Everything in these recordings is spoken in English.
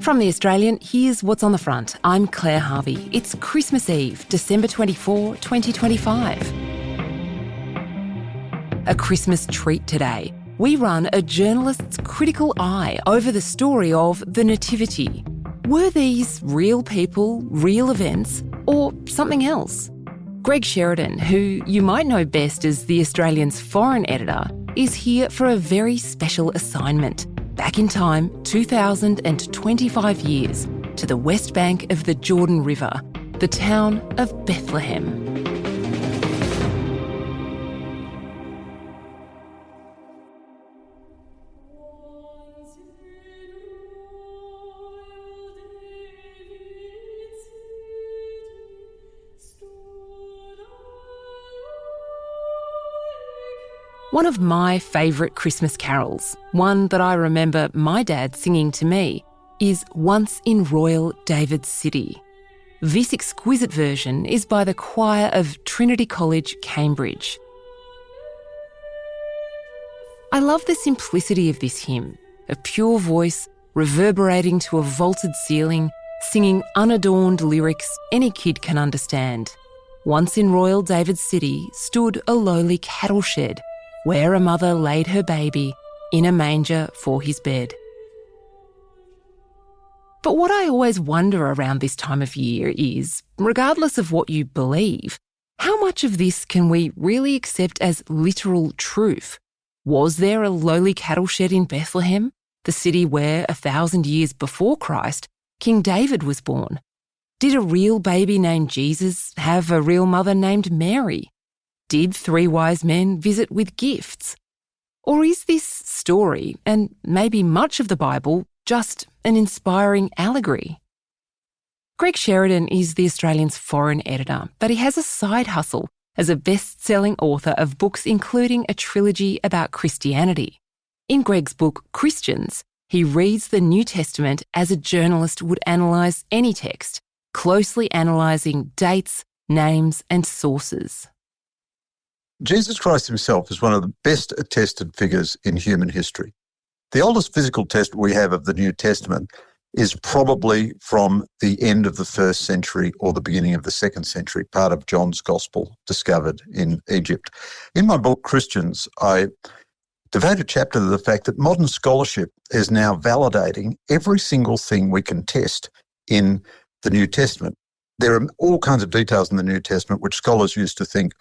From The Australian, here's what's on the front. I'm Claire Harvey. It's Christmas Eve, December 24, 2025. A Christmas treat today. We run a journalist's critical eye over the story of the Nativity. Were these real people, real events, or something else? Greg Sheridan, who you might know best as The Australian's foreign editor, is here for a very special assignment. Back in time, 2,025 years, to the west bank of the Jordan River, the town of Bethlehem. One of my favourite Christmas carols, one that I remember my dad singing to me, is Once in Royal David's City. This exquisite version is by the choir of Trinity College, Cambridge. I love the simplicity of this hymn, a pure voice reverberating to a vaulted ceiling, singing unadorned lyrics any kid can understand. Once in Royal David's City stood a lowly cattle shed, where a mother laid her baby in a manger for his bed. But what I always wonder around this time of year is, regardless of what you believe, how much of this can we really accept as literal truth? Was there a lowly cattle shed in Bethlehem, the city where 1,000 years before Christ, King David was born? Did a real baby named Jesus have a real mother named Mary? Did 3 wise men visit with gifts? Or is this story, and maybe much of the Bible, just an inspiring allegory? Greg Sheridan is The Australian's foreign editor, but he has a side hustle as a best-selling author of books including a trilogy about Christianity. In Greg's book, Christians, he reads the New Testament as a journalist would analyse any text, closely analysing dates, names and sources. Jesus Christ himself is one of the best attested figures in human history. The oldest physical test we have of the New Testament is probably from the end of the 1st century or the beginning of the 2nd century, part of John's Gospel discovered in Egypt. In my book, Christians, I devote a chapter to the fact that modern scholarship is now validating every single thing we can test in the New Testament. There are all kinds of details in the New Testament which scholars used to think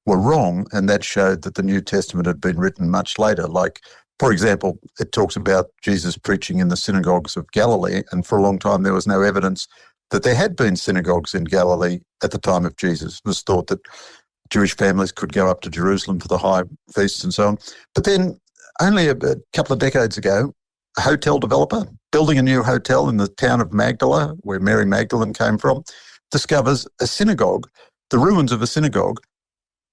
were wrong, and that showed that the New Testament had been written much later. Like, for example, it talks about Jesus preaching in the synagogues of Galilee, and for a long time there was no evidence that there had been synagogues in Galilee at the time of Jesus. It was thought that Jewish families could go up to Jerusalem for the high feasts and so on. But then only a couple of decades ago, a hotel developer building a new hotel in the town of Magdala, where Mary Magdalene came from, discovers a synagogue, the ruins of a synagogue,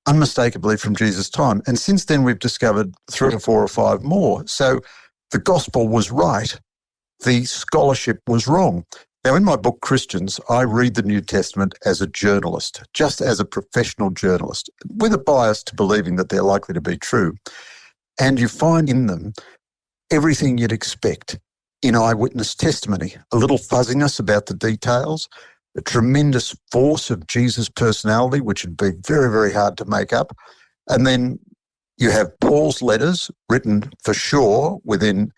unmistakably from Jesus' time. And since then, we've discovered 3 or 4 or 5 more. So the gospel was right. The scholarship was wrong. Now, in my book, Christians, I read the New Testament as a journalist, just as a professional journalist, with a bias to believing that they're likely to be true. And you find in them everything you'd expect in eyewitness testimony, a little fuzziness about the details, a tremendous force of Jesus' personality, which would be very, very hard to make up. And then you have Paul's letters written for sure within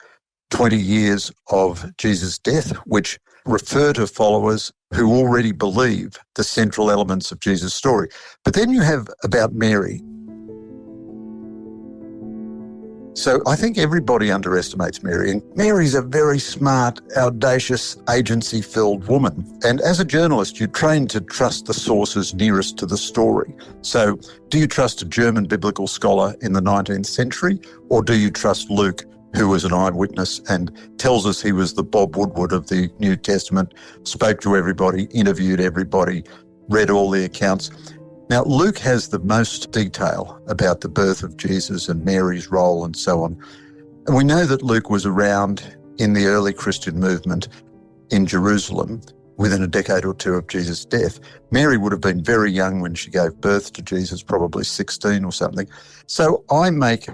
20 years of Jesus' death, which refer to followers who already believe the central elements of Jesus' story. But then you have about Mary. So I think everybody underestimates Mary. And Mary's a very smart, audacious, agency-filled woman. And as a journalist, you're trained to trust the sources nearest to the story. So do you trust a German biblical scholar in the 19th century, or do you trust Luke, who was an eyewitness and tells us he was the Bob Woodward of the New Testament, spoke to everybody, interviewed everybody, read all the accounts? Now, Luke has the most detail about the birth of Jesus and Mary's role and so on. And we know that Luke was around in the early Christian movement in Jerusalem within a decade or two of Jesus' death. Mary would have been very young when she gave birth to Jesus, probably 16 or something. So I make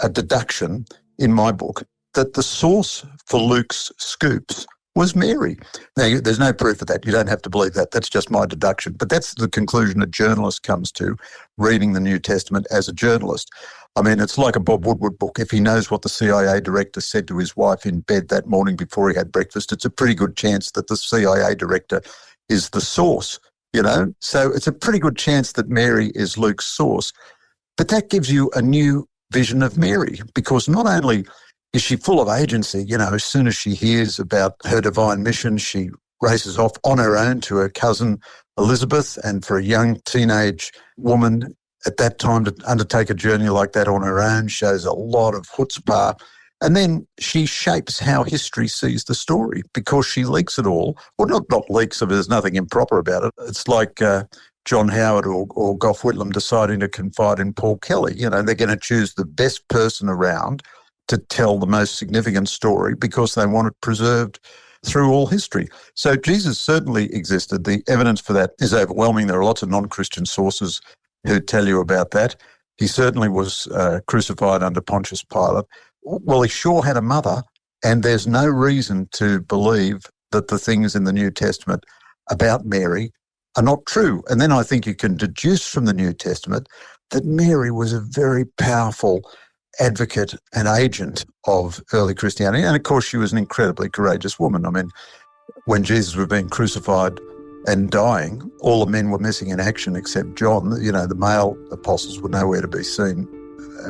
a deduction in my book that the source for Luke's scoops was Mary. Now, there's no proof of that. You don't have to believe that. That's just my deduction. But that's the conclusion a journalist comes to, reading the New Testament as a journalist. I mean, it's like a Bob Woodward book. If he knows what the CIA director said to his wife in bed that morning before he had breakfast, it's a pretty good chance that the CIA director is the source, you know? So it's a pretty good chance that Mary is Luke's source. But that gives you a new vision of Mary, because not only is she full of agency, you know, as soon as she hears about her divine mission, she races off on her own to her cousin Elizabeth. And for a young teenage woman at that time to undertake a journey like that on her own shows a lot of chutzpah. And then she shapes how history sees the story, because she leaks it all. Well, not leaks it, there's nothing improper about it. It's like John Howard or Gough Whitlam deciding to confide in Paul Kelly. You know, they're going to choose the best person around to tell the most significant story because they want it preserved through all history. So Jesus certainly existed. The evidence for that is overwhelming. There are lots of non-Christian sources who tell you about that. He certainly was crucified under Pontius Pilate. Well, he sure had a mother, and there's no reason to believe that the things in the New Testament about Mary are not true. And then I think you can deduce from the New Testament that Mary was a very powerful advocate and agent of early Christianity. And of course, she was an incredibly courageous woman. I mean, when Jesus was being crucified and dying, all the men were missing in action except John. You know, the male apostles were nowhere to be seen.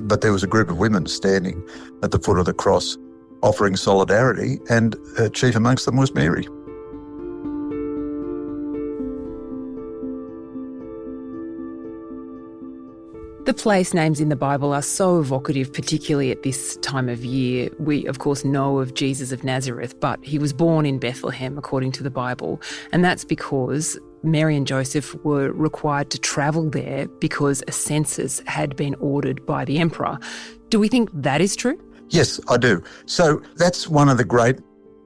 But there was a group of women standing at the foot of the cross offering solidarity, and chief amongst them was Mary. The place names in the Bible are so evocative, particularly at this time of year. We, of course, know of Jesus of Nazareth, but he was born in Bethlehem, according to the Bible. And that's because Mary and Joseph were required to travel there because a census had been ordered by the emperor. Do we think that is true? Yes, I do. So that's one of the great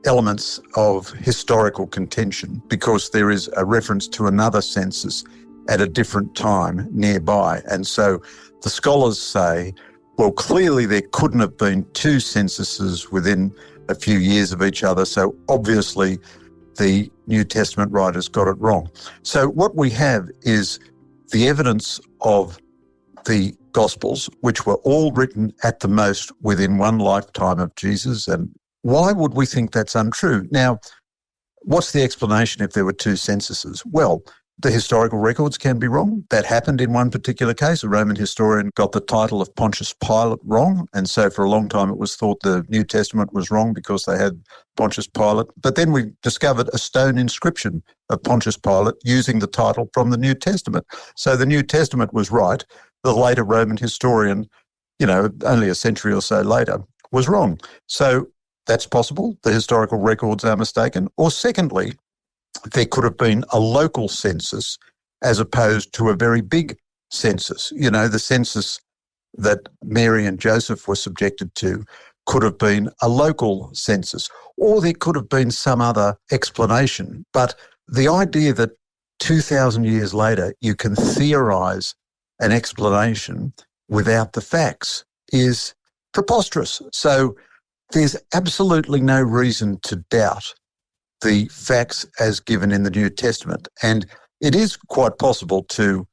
elements of historical contention, because there is a reference to another census at a different time nearby. And so the scholars say, well, clearly there couldn't have been two censuses within a few years of each other. So obviously the New Testament writers got it wrong. So what we have is the evidence of the Gospels, which were all written at the most within one lifetime of Jesus. And why would we think that's untrue? Now, what's the explanation if there were two censuses? Well, the historical records can be wrong. That happened in one particular case. A Roman historian got the title of Pontius Pilate wrong, and so for a long time it was thought the New Testament was wrong because they had Pontius Pilate. But then we discovered a stone inscription of Pontius Pilate using the title from the New Testament. So the New Testament was right. The later Roman historian, you know, only a century or so later, was wrong. So that's possible. The historical records are mistaken. Or secondly, there could have been a local census as opposed to a very big census. You know, the census that Mary and Joseph were subjected to could have been a local census, or there could have been some other explanation. But the idea that 2,000 years later you can theorise an explanation without the facts is preposterous. So there's absolutely no reason to doubt the facts as given in the New Testament. And it is quite possible to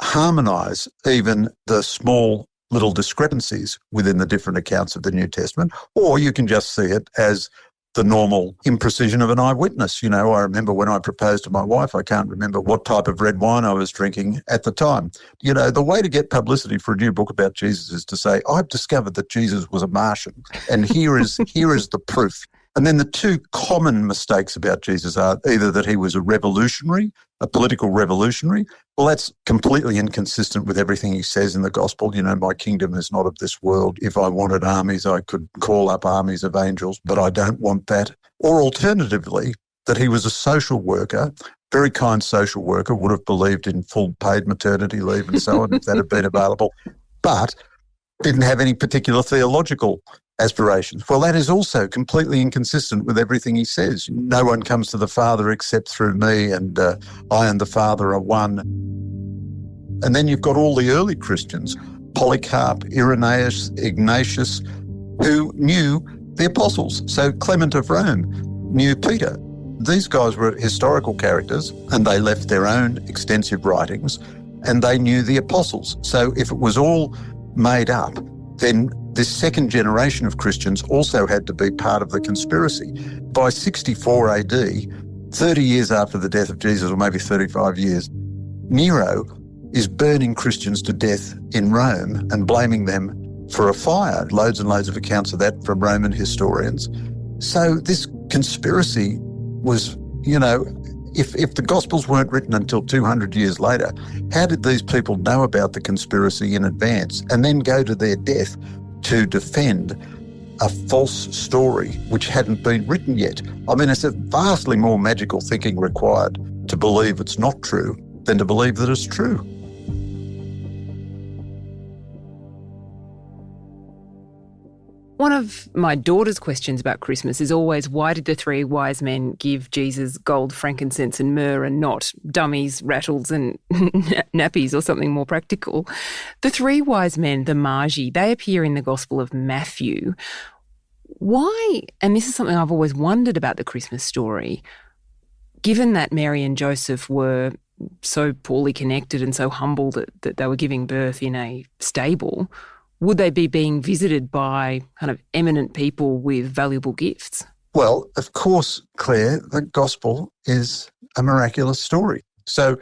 harmonise even the small little discrepancies within the different accounts of the New Testament, or you can just see it as the normal imprecision of an eyewitness. You know, I remember when I proposed to my wife, I can't remember what type of red wine I was drinking at the time. You know, the way to get publicity for a new book about Jesus is to say, I've discovered that Jesus was a Martian, and here is the proof. And then the two common mistakes about Jesus are either that he was a revolutionary, a political revolutionary. Well, that's completely inconsistent with everything he says in the gospel. You know, my kingdom is not of this world. If I wanted armies, I could call up armies of angels, but I don't want that. Or alternatively, that he was a social worker, very kind social worker, would have believed in full paid maternity leave and so on if that had been available, but didn't have any particular theological aspirations. Well, that is also completely inconsistent with everything he says. No one comes to the Father except through me, and I and the Father are one. And then you've got all the early Christians, Polycarp, Irenaeus, Ignatius, who knew the apostles. So Clement of Rome knew Peter. These guys were historical characters and they left their own extensive writings and they knew the apostles. So if it was all made up, then this second generation of Christians also had to be part of the conspiracy. By 64 AD, 30 years after the death of Jesus, or maybe 35 years, Nero is burning Christians to death in Rome and blaming them for a fire. Loads and loads of accounts of that from Roman historians. So this conspiracy was, if the Gospels weren't written until 200 years later, how did these people know about the conspiracy in advance and then go to their death to defend a false story which hadn't been written yet? I mean, it's a vastly more magical thinking required to believe it's not true than to believe that it's true. One of my daughter's questions about Christmas is always, why did the three wise men give Jesus gold, frankincense and myrrh and not dummies, rattles and nappies or something more practical? The three wise men, the magi, they appear in the Gospel of Matthew. Why, and this is something I've always wondered about the Christmas story, given that Mary and Joseph were so poorly connected and so humble that they were giving birth in a stable, would they be being visited by kind of eminent people with valuable gifts? Well, of course, Claire, the gospel is a miraculous story. So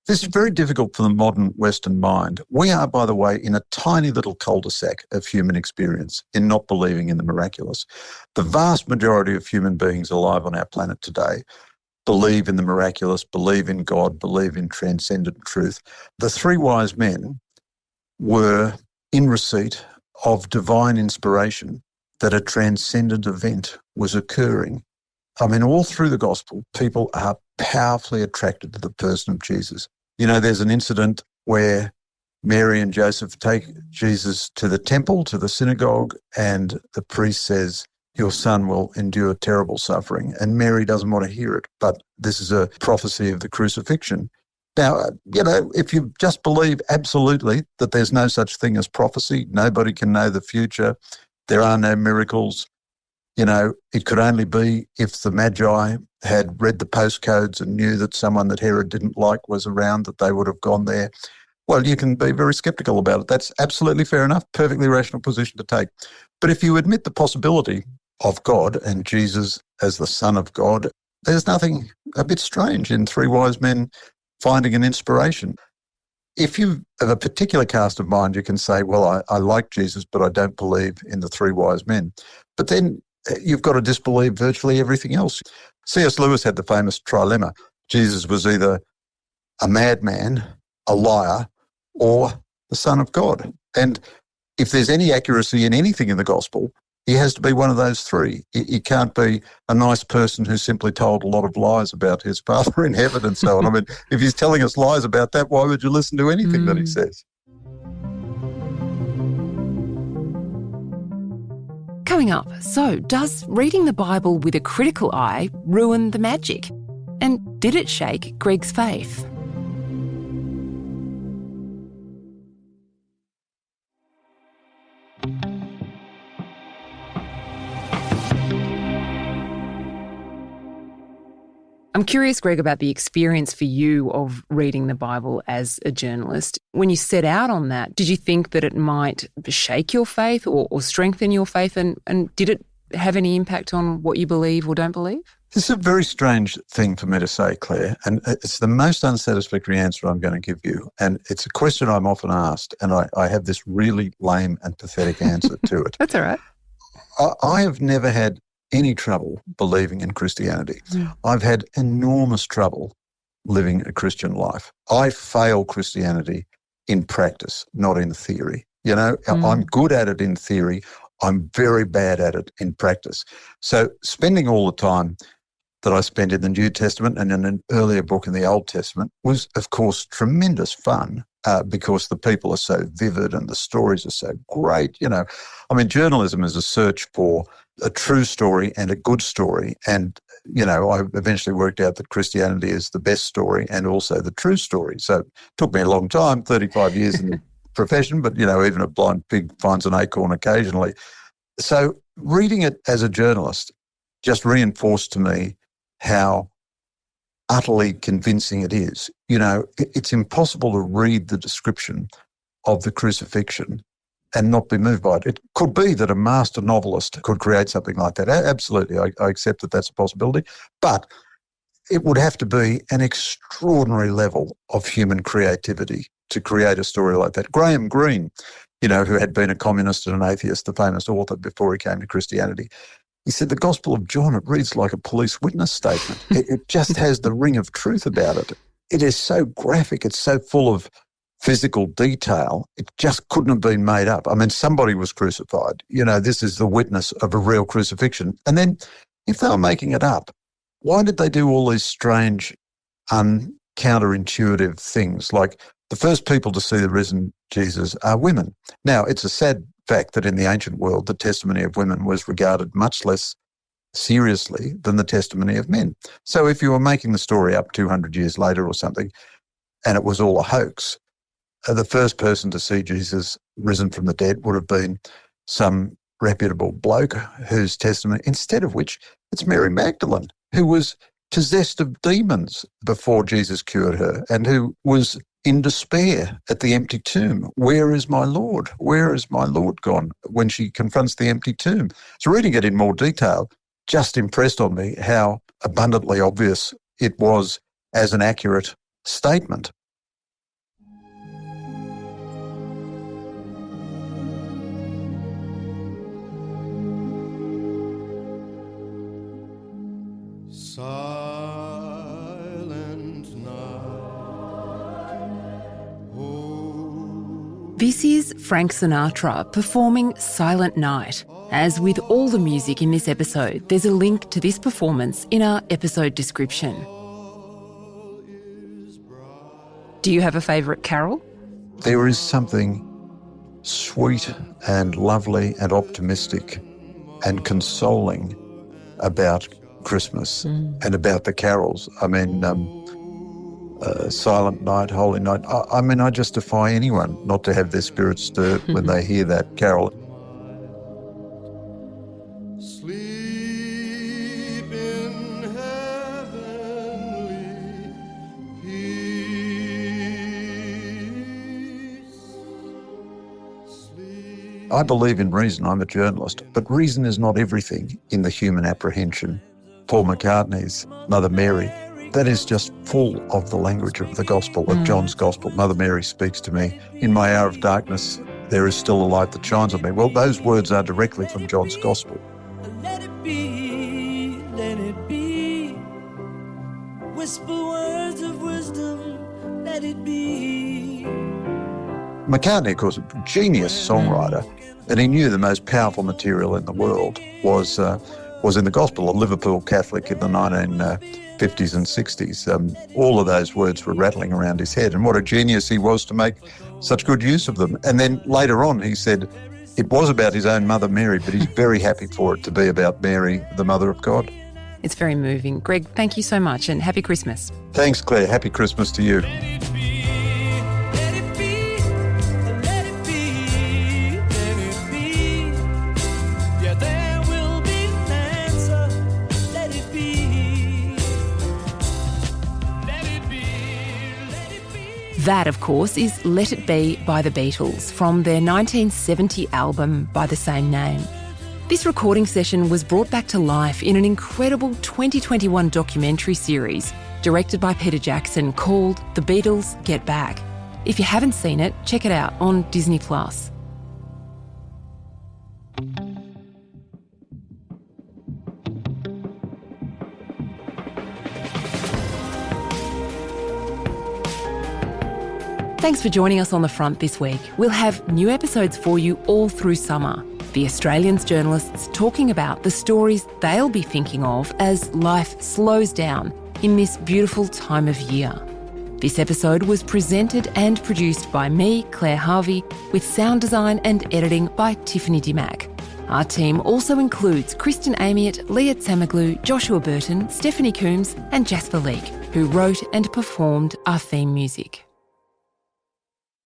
this is very difficult for the modern Western mind. We are, by the way, in a tiny little cul-de-sac of human experience in not believing in the miraculous. The vast majority of human beings alive on our planet today believe in the miraculous, believe in God, believe in transcendent truth. The three wise men were in receipt of divine inspiration that a transcendent event was occurring. I mean, all through the gospel, people are powerfully attracted to the person of Jesus. There's an incident where Mary and Joseph take Jesus to the temple, to the synagogue, and the priest says, your son will endure terrible suffering. And Mary doesn't want to hear it, but this is a prophecy of the crucifixion. Now, if you just believe absolutely that there's no such thing as prophecy, nobody can know the future, there are no miracles, it could only be if the magi had read the postcodes and knew that someone that Herod didn't like was around, that they would have gone there. Well, you can be very sceptical about it. That's absolutely fair enough, perfectly rational position to take. But if you admit the possibility of God and Jesus as the Son of God, there's nothing a bit strange in three wise men finding an inspiration. If you have a particular cast of mind, you can say, well, I like Jesus, but I don't believe in the three wise men. But then you've got to disbelieve virtually everything else. C.S. Lewis had the famous trilemma. Jesus was either a madman, a liar, or the Son of God. And if there's any accuracy in anything in the gospel, he has to be one of those three. He can't be a nice person who simply told a lot of lies about his Father in heaven and so on. I mean, if he's telling us lies about that, why would you listen to anything that he says? Coming up, so does reading the Bible with a critical eye ruin the magic? And did it shake Greg's faith? I'm curious, Greg, about the experience for you of reading the Bible as a journalist. When you set out on that, did you think that it might shake your faith or strengthen your faith? And did it have any impact on what you believe or don't believe? It's a very strange thing for me to say, Claire, and it's the most unsatisfactory answer I'm going to give you. And it's a question I'm often asked, and I have this really lame and pathetic answer to it. That's all right. I have never had any trouble believing in Christianity. I've had enormous trouble living a Christian life. I fail Christianity in practice, not in theory. I'm good at it in theory. I'm very bad at it in practice. So spending all the time that I spent in the New Testament and in an earlier book in the Old Testament was, of course, tremendous fun because the people are so vivid and the stories are so great. Journalism is a search for a true story and a good story. And, I eventually worked out that Christianity is the best story and also the true story. So it took me a long time, 35 years in the profession, but, even a blind pig finds an acorn occasionally. So reading it as a journalist just reinforced to me how utterly convincing it is. You know, it's impossible to read the description of the crucifixion and not be moved by it. It could be that a master novelist could create something like that. Absolutely, I accept that that's a possibility. But it would have to be an extraordinary level of human creativity to create a story like that. Graham Greene, you know, who had been a communist and an atheist, the famous author before he came to Christianity, he said the Gospel of John, it reads like a police witness statement. It just has the ring of truth about it. It is so graphic. It's so full of physical detail. It just couldn't have been made up. I mean, somebody was crucified. You know, this is the witness of a real crucifixion. And then if they were making it up, why did they do all these strange, counterintuitive things? Like the first people to see the risen Jesus are women. Now, it's a sad fact that in the ancient world, the testimony of women was regarded much less seriously than the testimony of men. So if you were making the story up 200 years later or something, and it was all a hoax, the first person to see Jesus risen from the dead would have been some reputable bloke whose testimony, instead of which it's Mary Magdalene, who was possessed of demons before Jesus cured her and who was in despair at the empty tomb. Where is my Lord? Where is my Lord gone? When she confronts the empty tomb. So reading it in more detail just impressed on me how abundantly obvious it was as an accurate statement. This is Frank Sinatra performing Silent Night. As with all the music in this episode, there's a link to this performance in our episode description. Do you have a favourite carol? There is something sweet and lovely and optimistic and consoling about Christmas and about the carols. I mean, Silent Night, Holy Night. I mean, I just defy anyone not to have their spirits stirred when they hear that carol. Sleep in heavenly peace. I believe in reason. I'm a journalist, but reason is not everything in the human apprehension. Paul McCartney's Mother Mary, that is just full of the language of the gospel, of John's gospel. Mother Mary speaks to me. In my hour of darkness, there is still a light that shines on me. Well, those words are directly from John's gospel. Let it be, whisper words of wisdom, let it be. McCartney, of course, a genius songwriter, and he knew the most powerful material in the world was in the gospel. A Liverpool Catholic in the 1950s and 60s. All of those words were rattling around his head, and what a genius he was to make such good use of them. And then later on he said it was about his own Mother Mary, but he's very happy for it to be about Mary, the Mother of God. It's very moving. Greg, thank you so much and happy Christmas. Thanks, Claire. Happy Christmas to you. That, of course, is Let It Be by the Beatles from their 1970 album by the same name. This recording session was brought back to life in an incredible 2021 documentary series directed by Peter Jackson called The Beatles Get Back. If you haven't seen it, check it out on Disney+. Thanks for joining us on The Front this week. We'll have new episodes for you all through summer. The Australians journalists talking about the stories they'll be thinking of as life slows down in this beautiful time of year. This episode was presented and produced by me, Claire Harvey, with sound design and editing by Tiffany Dimack. Our team also includes Kristen Amiot, Leah Tsamaglu, Joshua Burton, Stephanie Coombs and Jasper Leake, who wrote and performed our theme music.